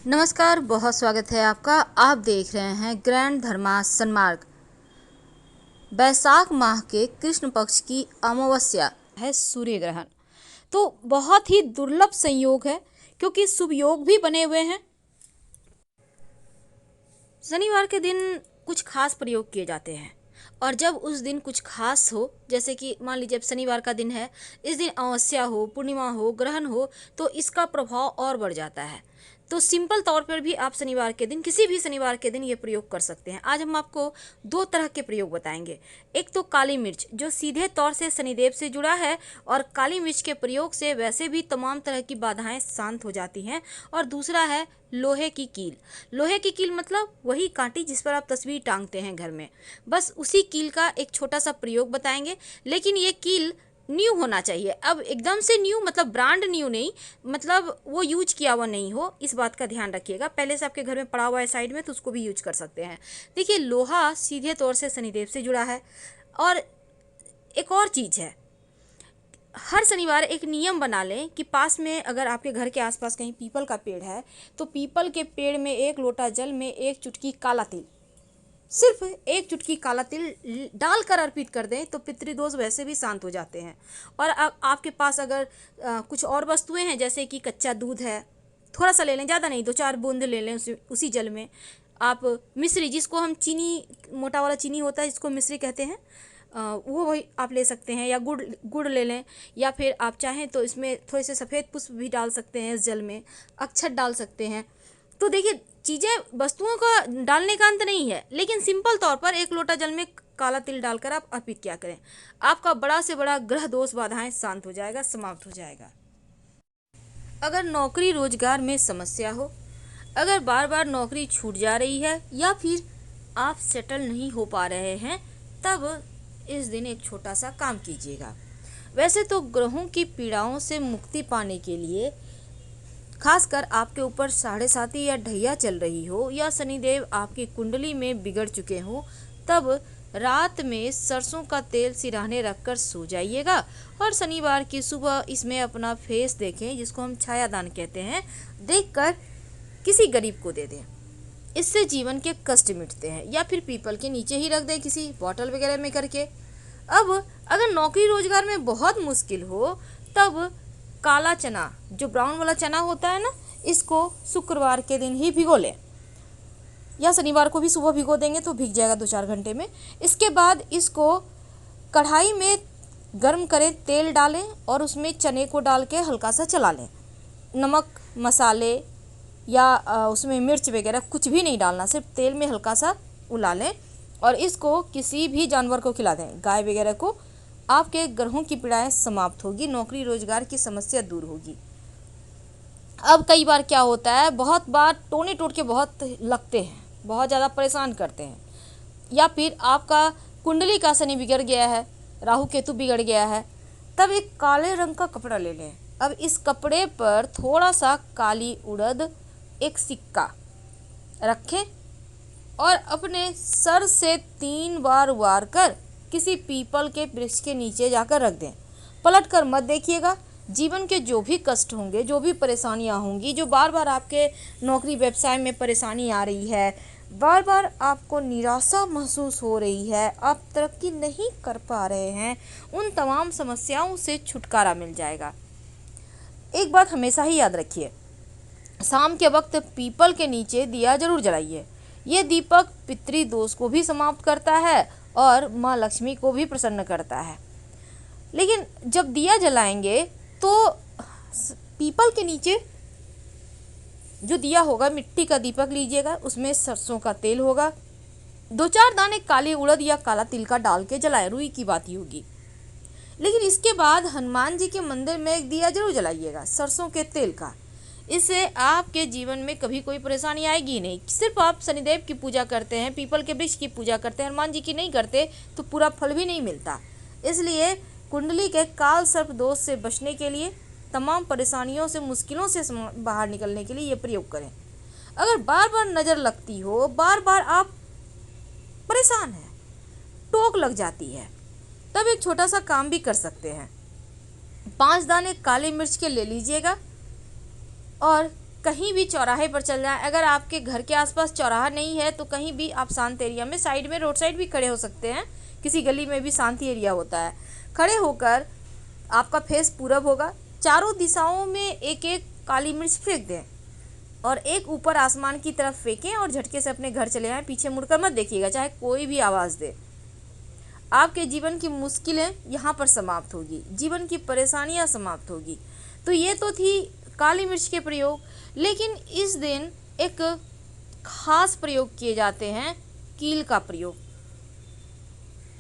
नमस्कार, बहुत स्वागत है आपका। आप देख रहे हैं ग्रैंड धर्मा सन्मार्ग। बैसाख माह के कृष्ण पक्ष की अमावस्या है सूर्य ग्रहण। तो बहुत ही दुर्लभ संयोग है क्योंकि शुभ योग भी बने हुए हैं। शनिवार के दिन कुछ खास प्रयोग किए जाते हैं और जब उस दिन कुछ खास हो, जैसे कि मान लीजिए अब शनिवार का दिन है, इस दिन अमावस्या हो, पूर्णिमा हो, ग्रहण हो, तो इसका प्रभाव और बढ़ जाता है। तो सिंपल तौर पर भी आप शनिवार के दिन, किसी भी शनिवार के दिन ये प्रयोग कर सकते हैं। आज हम आपको दो तरह के प्रयोग बताएंगे। एक तो काली मिर्च, जो सीधे तौर से शनिदेव से जुड़ा है और काली मिर्च के प्रयोग से वैसे भी तमाम तरह की बाधाएं शांत हो जाती हैं। और दूसरा है लोहे की कील। लोहे की कील मतलब वही कांटी जिस पर आप तस्वीर टांगते हैं घर में, बस उसी कील का एक छोटा सा प्रयोग बताएंगे। लेकिन ये कील न्यू होना चाहिए। अब एकदम से न्यू मतलब ब्रांड न्यू नहीं, मतलब वो यूज किया हुआ नहीं हो, इस बात का ध्यान रखिएगा। पहले से आपके घर में पड़ा हुआ है साइड में तो उसको भी यूज कर सकते हैं। देखिए, लोहा सीधे तौर से शनिदेव से जुड़ा है। और एक और चीज़ है, हर शनिवार एक नियम बना लें कि पास में अगर आपके घर के आसपास कहीं पीपल का पेड़ है तो पीपल के पेड़ में एक लोटा जल में एक चुटकी काला तिल, सिर्फ एक चुटकी काला तिल डालकर अर्पित कर दें तो पितृदोष वैसे भी शांत हो जाते हैं। और आपके पास अगर कुछ और वस्तुएं हैं, जैसे कि कच्चा दूध है, थोड़ा सा ले लें, ज़्यादा नहीं, 2-4 बूंद ले लें उसी जल में। आप मिश्री, जिसको हम चीनी, मोटा वाला चीनी होता है जिसको मिश्री कहते हैं, वो वही आप ले सकते हैं, या गुड़ गुड़ ले लें। या फिर आप चाहें तो इसमें थोड़े से सफ़ेद पुष्प भी डाल सकते हैं, इस जल में अक्षत डाल सकते हैं। तो देखिए, चीज़ें वस्तुओं का डालने का अंत नहीं है, लेकिन सिंपल तौर पर एक लोटा जल में काला तिल डालकर आप अर्पित किया करें। आपका बड़ा से बड़ा ग्रह दोष बाधाएं शांत हो जाएगा, समाप्त हो जाएगा। अगर नौकरी रोजगार में समस्या हो, अगर बार बार नौकरी छूट जा रही है या फिर आप सेटल नहीं हो पा रहे हैं, तब इस दिन एक छोटा सा काम कीजिएगा। वैसे तो ग्रहों की पीड़ाओं से मुक्ति पाने के लिए, खासकर आपके ऊपर 7.5 या ढैया चल रही हो या शनिदेव आपकी कुंडली में बिगड़ चुके हो, तब रात में सरसों का तेल सिरहाने रखकर सो जाइएगा और शनिवार की सुबह इसमें अपना फेस देखें, जिसको हम छायादान कहते हैं, देखकर किसी गरीब को दे दें। इससे जीवन के कष्ट मिटते हैं। या फिर पीपल के नीचे ही रख दें, किसी बॉटल वगैरह में करके। अब अगर नौकरी रोजगार में बहुत मुश्किल हो, तब काला चना, जो ब्राउन वाला चना होता है ना, इसको शुक्रवार के दिन ही भिगो लें, या शनिवार को भी सुबह भिगो देंगे तो भीग जाएगा 2-4 घंटे में। इसके बाद इसको कढ़ाई में गर्म करें, तेल डालें और उसमें चने को डाल के हल्का सा चला लें। नमक, मसाले या उसमें मिर्च वगैरह कुछ भी नहीं डालना, सिर्फ तेल में हल्का सा उला लें और इसको किसी भी जानवर को खिला दें, गाय वगैरह को। आपके ग्रहों की पीड़ाएं समाप्त होगी, नौकरी रोजगार की समस्या दूर होगी। अब कई बार क्या होता है, बहुत बार टोने टूट के बहुत लगते हैं, बहुत ज़्यादा परेशान करते हैं, या फिर आपका कुंडली का शनि बिगड़ गया है, राहु केतु बिगड़ गया है, तब एक काले रंग का कपड़ा ले लें। अब इस कपड़े पर थोड़ा सा काली उड़द, एक सिक्का रखें और अपने सर से 3 बार वार कर किसी पीपल के वृक्ष के नीचे जाकर रख दें। पलट कर मत देखिएगा। जीवन के जो भी कष्ट होंगे, जो भी परेशानियां होंगी, जो बार बार आपके नौकरी व्यवसाय में परेशानी आ रही है, बार बार आपको निराशा महसूस हो रही है, आप तरक्की नहीं कर पा रहे हैं, उन तमाम समस्याओं से छुटकारा मिल जाएगा। एक बात हमेशा ही याद रखिए, शाम के वक्त पीपल के नीचे दिया जरूर जलाइए। ये दीपक पितृदोष को भी समाप्त करता है और माँ लक्ष्मी को भी प्रसन्न करता है। लेकिन जब दिया जलाएंगे तो पीपल के नीचे जो दिया होगा, मिट्टी का दीपक लीजिएगा, उसमें सरसों का तेल होगा, 2-4 दाने काली उड़द या काला तिल का डाल के जलाए, रुई की बात ही होगी। लेकिन इसके बाद हनुमान जी के मंदिर में एक दिया जरूर जलाइएगा, सरसों के तेल का। इससे आपके जीवन में कभी कोई परेशानी आएगी नहीं। सिर्फ आप शनिदेव की पूजा करते हैं, पीपल के वृक्ष की पूजा करते हैं, हनुमान जी की नहीं करते, तो पूरा फल भी नहीं मिलता। इसलिए कुंडली के काल सर्प दोष से बचने के लिए, तमाम परेशानियों से, मुश्किलों से बाहर निकलने के लिए ये प्रयोग करें। अगर बार बार नज़र लगती हो, बार बार आप परेशान हैं, टोक लग जाती है, तब एक छोटा सा काम भी कर सकते हैं। 5 दाने काली मिर्च के ले लीजिएगा और कहीं भी चौराहे पर चल जाएं, अगर आपके घर के आसपास चौराहा नहीं है तो कहीं भी आप शांत एरिया में, साइड में, रोड साइड भी खड़े हो सकते हैं, किसी गली में भी शांति एरिया होता है। खड़े होकर आपका फेस पूरब होगा, चारों दिशाओं में एक एक काली मिर्च फेंक दें और एक ऊपर आसमान की तरफ फेंकें और झटके से अपने घर चले आएँ। पीछे मुड़कर मत देखिएगा, चाहे कोई भी आवाज़ दे। आपके जीवन की मुश्किलें यहाँ पर समाप्त होगी, जीवन की परेशानियाँ समाप्त होगी। तो ये तो थी काली मिर्च के प्रयोग, लेकिन इस दिन एक खास प्रयोग किए जाते हैं, कील का प्रयोग।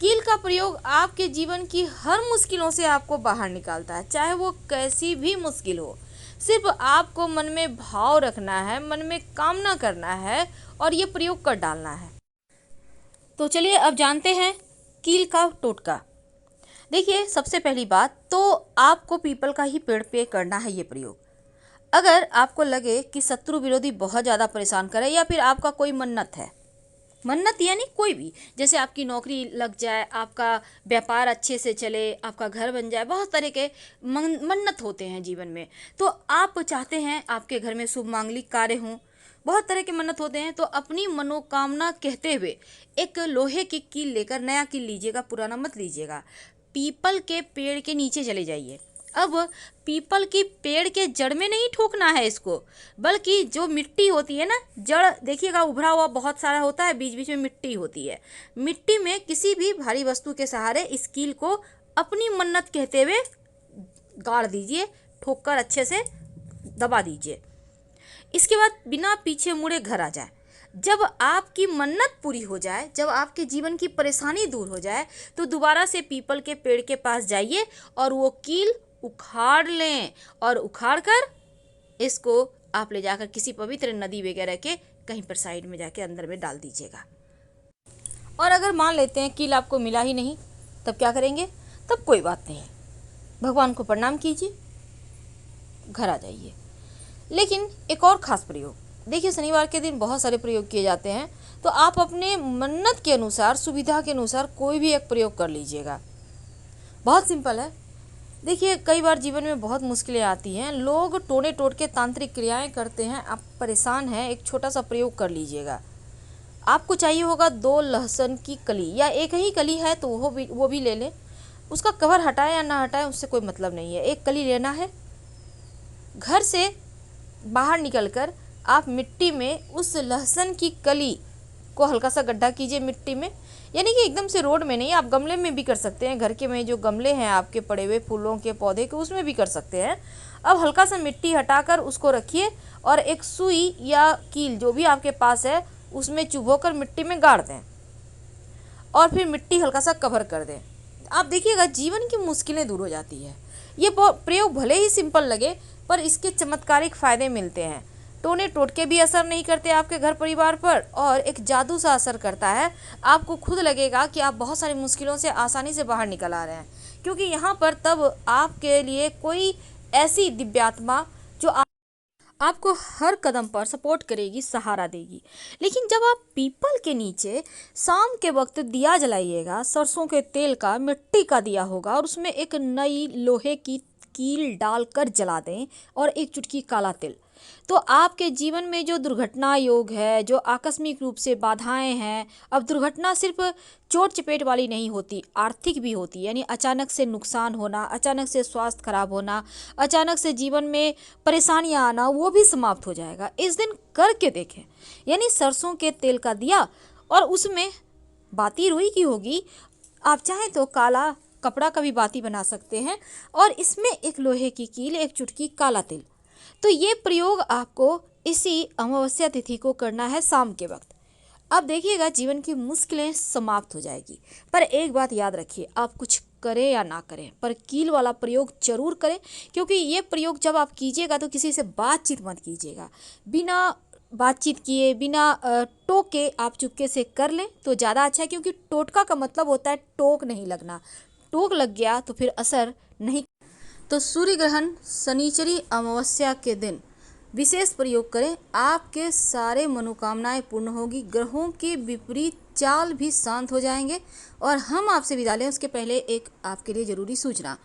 कील का प्रयोग आपके जीवन की हर मुश्किलों से आपको बाहर निकालता है, चाहे वो कैसी भी मुश्किल हो। सिर्फ आपको मन में भाव रखना है, मन में कामना करना है और ये प्रयोग कर डालना है। तो चलिए अब जानते हैं कील का टोटका। देखिए, सबसे पहली बात तो आपको पीपल का ही पेड़ पे करना है ये प्रयोग। अगर आपको लगे कि शत्रु विरोधी बहुत ज़्यादा परेशान करे या फिर आपका कोई मन्नत है, मन्नत यानी कोई भी, जैसे आपकी नौकरी लग जाए, आपका व्यापार अच्छे से चले, आपका घर बन जाए, बहुत तरह के मन्नत होते हैं जीवन में। तो आप चाहते हैं आपके घर में शुभ मांगलिक कार्य हों, बहुत तरह के मन्नत होते हैं। तो अपनी मनोकामना कहते हुए एक लोहे की कील लेकर, नया कील लीजिएगा, पुराना मत लीजिएगा, पीपल के पेड़ के नीचे चले जाइए। अब पीपल की पेड़ के जड़ में नहीं ठोकना है इसको, बल्कि जो मिट्टी होती है ना, जड़ देखिएगा उभरा हुआ बहुत सारा होता है, बीच बीच में मिट्टी होती है। मिट्टी में किसी भी भारी वस्तु के सहारे इस कील को अपनी मन्नत कहते हुए गाड़ दीजिए, ठोककर अच्छे से दबा दीजिए। इसके बाद बिना पीछे मुड़े घर आ जाए। जब आपकी मन्नत पूरी हो जाए, जब आपके जीवन की परेशानी दूर हो जाए, तो दोबारा से पीपल के पेड़ के पास जाइए और वो कील उखाड़ लें और उखाड़ कर इसको आप ले जाकर किसी पवित्र नदी वगैरह के कहीं पर साइड में जाके अंदर में डाल दीजिएगा। और अगर मान लेते हैं कील आपको मिला ही नहीं, तब क्या करेंगे? तब कोई बात नहीं, भगवान को प्रणाम कीजिए, घर आ जाइए। लेकिन एक और ख़ास प्रयोग, देखिए शनिवार के दिन बहुत सारे प्रयोग किए जाते हैं, तो आप अपने मन्नत के अनुसार, सुविधा के अनुसार कोई भी एक प्रयोग कर लीजिएगा। बहुत सिंपल है। देखिए, कई बार जीवन में बहुत मुश्किलें आती हैं, लोग टोने टोट के तांत्रिक क्रियाएं करते हैं, आप परेशान हैं, एक छोटा सा प्रयोग कर लीजिएगा। आपको चाहिए होगा 2 लहसुन की कली, या एक ही कली है तो वो भी ले लें, उसका कवर हटाएं या ना हटाएं उससे कोई मतलब नहीं है, एक कली लेना है। घर से बाहर निकलकर आप मिट्टी में उस लहसुन की कली को हल्का सा गड्ढा कीजिए मिट्टी में, यानी कि एकदम से रोड में नहीं, आप गमले में भी कर सकते हैं, घर के में जो गमले हैं आपके पड़े हुए फूलों के पौधे के, उसमें भी कर सकते हैं। अब हल्का सा मिट्टी हटाकर उसको रखिए और एक सुई या कील जो भी आपके पास है उसमें चुभोकर मिट्टी में गाड़ दें और फिर मिट्टी हल्का सा कवर कर दें। आप देखिएगा जीवन की मुश्किलें दूर हो जाती है। ये प्रयोग भले ही सिंपल लगे पर इसके चमत्कारिक फ़ायदे मिलते हैं। टोने टोटके भी असर नहीं करते आपके घर परिवार पर और एक जादू सा असर करता है। आपको खुद लगेगा कि आप बहुत सारी मुश्किलों से आसानी से बाहर निकल आ रहे हैं, क्योंकि यहाँ पर तब आपके लिए कोई ऐसी दिव्यात्मा जो आपको हर कदम पर सपोर्ट करेगी, सहारा देगी। लेकिन जब आप पीपल के नीचे शाम के वक्त दिया जलाइएगा, सरसों के तेल का, मिट्टी का दिया होगा और उसमें एक नई लोहे की कील डालकर जला दें और एक चुटकी काला तिल, तो आपके जीवन में जो दुर्घटना योग है, जो आकस्मिक रूप से बाधाएं हैं, अब दुर्घटना सिर्फ चोट चपेट वाली नहीं होती, आर्थिक भी होती है, यानी अचानक से नुकसान होना, अचानक से स्वास्थ्य खराब होना, अचानक से जीवन में परेशानियां आना, वो भी समाप्त हो जाएगा। इस दिन करके देखें, यानी सरसों के तेल का दिया और उसमें बाती रुई की होगी, आप चाहें तो काला कपड़ा का भी बाती बना सकते हैं और इसमें एक लोहे की कील, एक चुटकी काला तिल। तो ये प्रयोग आपको इसी अमावस्या तिथि को करना है शाम के वक्त। अब देखिएगा जीवन की मुश्किलें समाप्त हो जाएगी। पर एक बात याद रखिए, आप कुछ करें या ना करें पर कील वाला प्रयोग जरूर करें, क्योंकि ये प्रयोग जब आप कीजिएगा तो किसी से बातचीत मत कीजिएगा। बिना बातचीत किए, बिना टोके आप चुपके से कर लें तो ज़्यादा अच्छा है, क्योंकि टोटका का मतलब होता है टोक नहीं लगना। टोक लग गया तो फिर असर नहीं। तो सूर्य ग्रहण शनिचरी अमावस्या के दिन विशेष प्रयोग करें, आपके सारे मनोकामनाएं पूर्ण होगी, ग्रहों के विपरीत चाल भी शांत हो जाएंगे। और हम आपसे विदा लें उसके पहले एक आपके लिए ज़रूरी सूचना।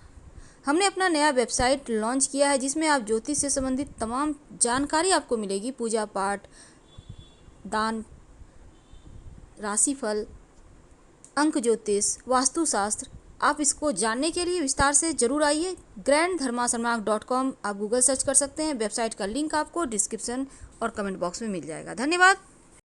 हमने अपना नया वेबसाइट लॉन्च किया है जिसमें आप ज्योतिष से संबंधित तमाम जानकारी आपको मिलेगी। पूजा पाठ, दान, राशिफल, अंक ज्योतिष, वास्तुशास्त्र। आप इसको जानने के लिए विस्तार से जरूर आइए। granddharmasanmark.com आप गूगल सर्च कर सकते हैं। वेबसाइट का लिंक आपको डिस्क्रिप्शन और कमेंट बॉक्स में मिल जाएगा। धन्यवाद।